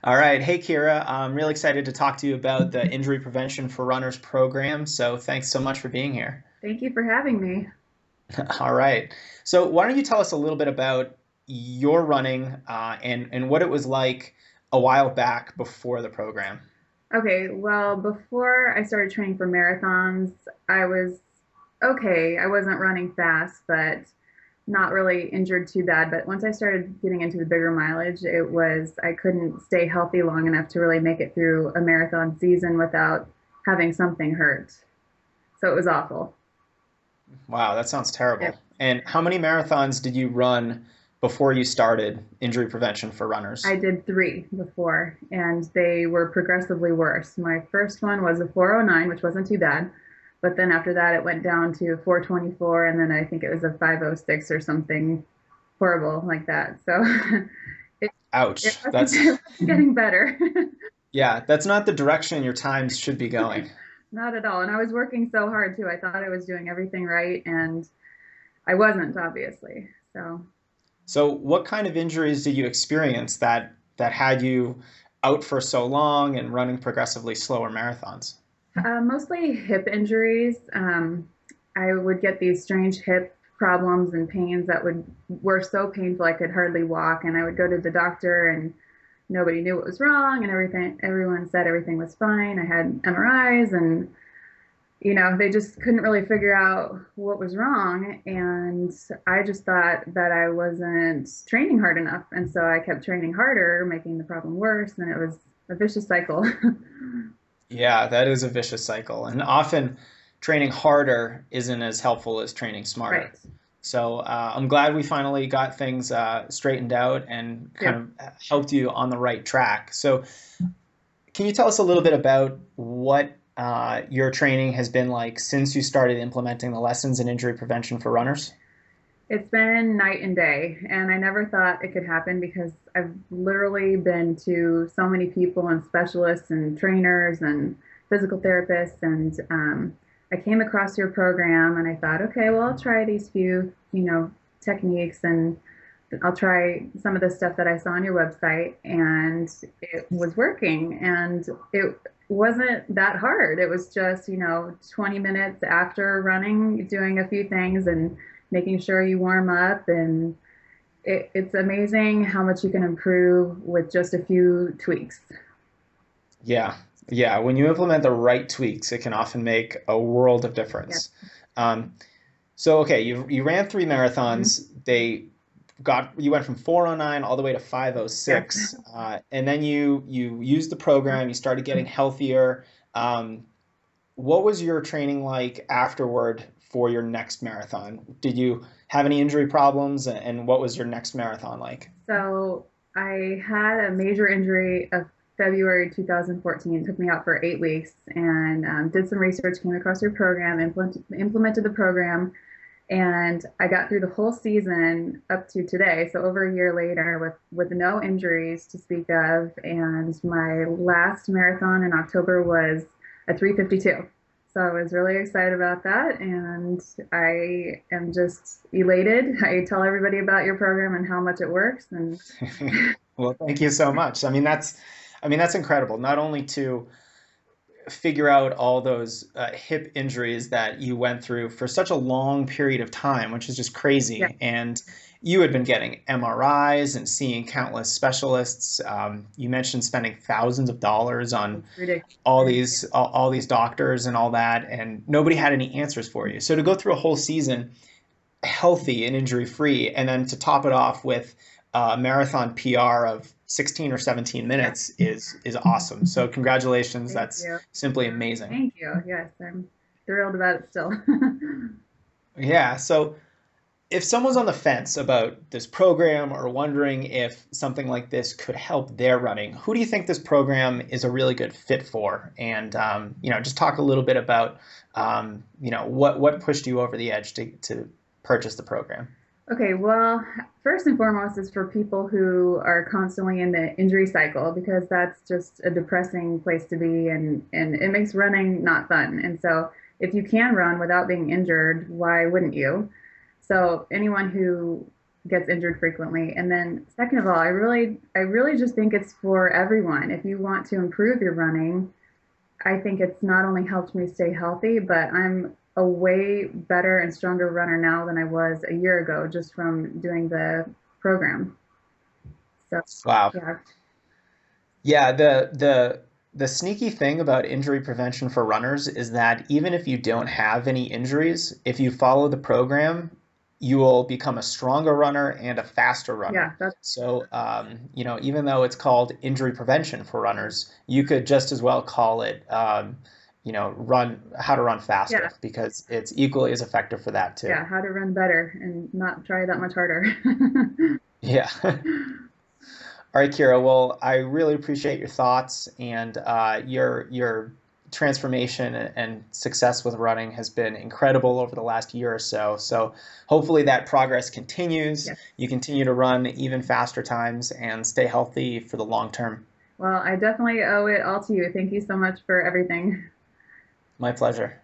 All right. Hey, Kira. I'm really excited to talk to you about the Injury Prevention for Runners program. So thanks so much for being here. Thank you for having me. All right. So why don't you tell us a little bit about your running and what it was like a while back before the program? Okay, well, before I started training for marathons, I was okay. I wasn't running fast, but not really injured too bad. But once I started getting into the bigger mileage, I couldn't stay healthy long enough to really make it through a marathon season without having something hurt. So it was awful. Wow, that sounds Yeah. terrible. And how many marathons did you run before you started Injury Prevention for I Runners? did three before, and they were progressively worse. My first one was a 409, which wasn't too bad. But then after that, it went down to 424, and then I think it was a 506 or something horrible like that. So it, it Ouch. wasn't, it wasn't getting better. Yeah, that's not the direction your times should be going. Not at all. And I was working so hard too. I thought I was doing everything right, and I wasn't, obviously. So So, what kind of injuries did you experience that had you out for so long and running progressively slower marathons? mostly hip injuries. I would get these strange hip problems and pains that were so painful I could hardly walk, and I would go to the doctor, and nobody knew what was wrong, and everything. Everyone said everything was fine. I had MRIs, and they just couldn't really figure out what was wrong, and I just thought that I wasn't training hard enough, and so I kept training harder, making the problem worse, and it was a vicious cycle. Yeah, that is a vicious cycle. And often training harder isn't as helpful as training smarter. Right. So I'm glad we finally got things straightened out and kind Yeah. of helped you on the right track. So can you tell us a little bit about what your training has been like since you started implementing the lessons in injury prevention for runners? It's been night and day, and I never thought it could happen because I've literally been to so many people and specialists and trainers and physical therapists, and I came across your program, and I thought, okay, well, I'll try these few, techniques, and I'll try some of the stuff that I saw on your website, and it was working, and it wasn't that hard. It was just, 20 minutes after running, doing a few things and making sure you warm up. And it's amazing how much you can improve with just a few tweaks. Yeah, yeah. When you implement the right tweaks, it can often make a world of Yeah. difference. Um, so okay, you ran three Mhm. marathons. You went from 409 all the way to Yes. 506, and then you used the program. You started getting healthier. Um, what was your training like afterward for your next marathon? Did you have any injury problems, and what was your next marathon like? So I had a major injury of February 2014. It took me out for 8 weeks, and did some research, came across your program, implemented the program, and I got through the whole season up to today. So over a year later, with no injuries to speak of, and my last marathon in October was a 3:52. So I was really excited about that, and I am just elated. I tell everybody about your program and how much it works, and Well, thank you so much. I mean that's incredible. Not only to figure out all those hip injuries that you went through for such a long period of time, which is just yeah, crazy. And you had been getting MRIs and seeing countless specialists. You mentioned spending thousands of dollars on it's ridiculous. all these doctors and all that, and nobody had any answers for you. So to go through a whole season healthy and injury free, and then to top it off with a marathon PR of 16 or 17 Yeah, minutes is awesome. So congratulations, thank that's you. simply amazing. Thank you. Yes, I'm thrilled about it still. Yeah, so if someone's on the fence about this program or wondering if something like this could help their running, who do you think this program is a really good fit for? And just talk a little bit about what pushed you over the edge to purchase the program. Okay, well, first and foremost is for people who are constantly in the injury cycle, because that's just a depressing place to be, and it makes running not fun. And so if you can run without being injured, why wouldn't you? So anyone who gets injured frequently. And then second of all, I really just think it's for everyone. If you want to improve your running, I think it's not only helped me stay healthy, but I'm a way better and stronger runner now than I was a year ago just from doing the program. So, Wow. yeah, Yeah, the sneaky thing about injury prevention for runners is that even if you don't have any injuries, if you follow the program, you will become a stronger runner and a faster runner. yeah, that's So, even though it's called injury prevention for runners, you could just as well call it, run how to run yeah, faster because it's equally as effective for that too. yeah, how to run better and not try that much harder. Yeah. All right, Kira. Well, I really appreciate your thoughts and your transformation and success with running has been incredible over the last year or so. So hopefully that progress continues. Yes. You continue to run even faster times and stay healthy for the long term. Well, I definitely owe it all to you. Thank you so much for everything. My pleasure.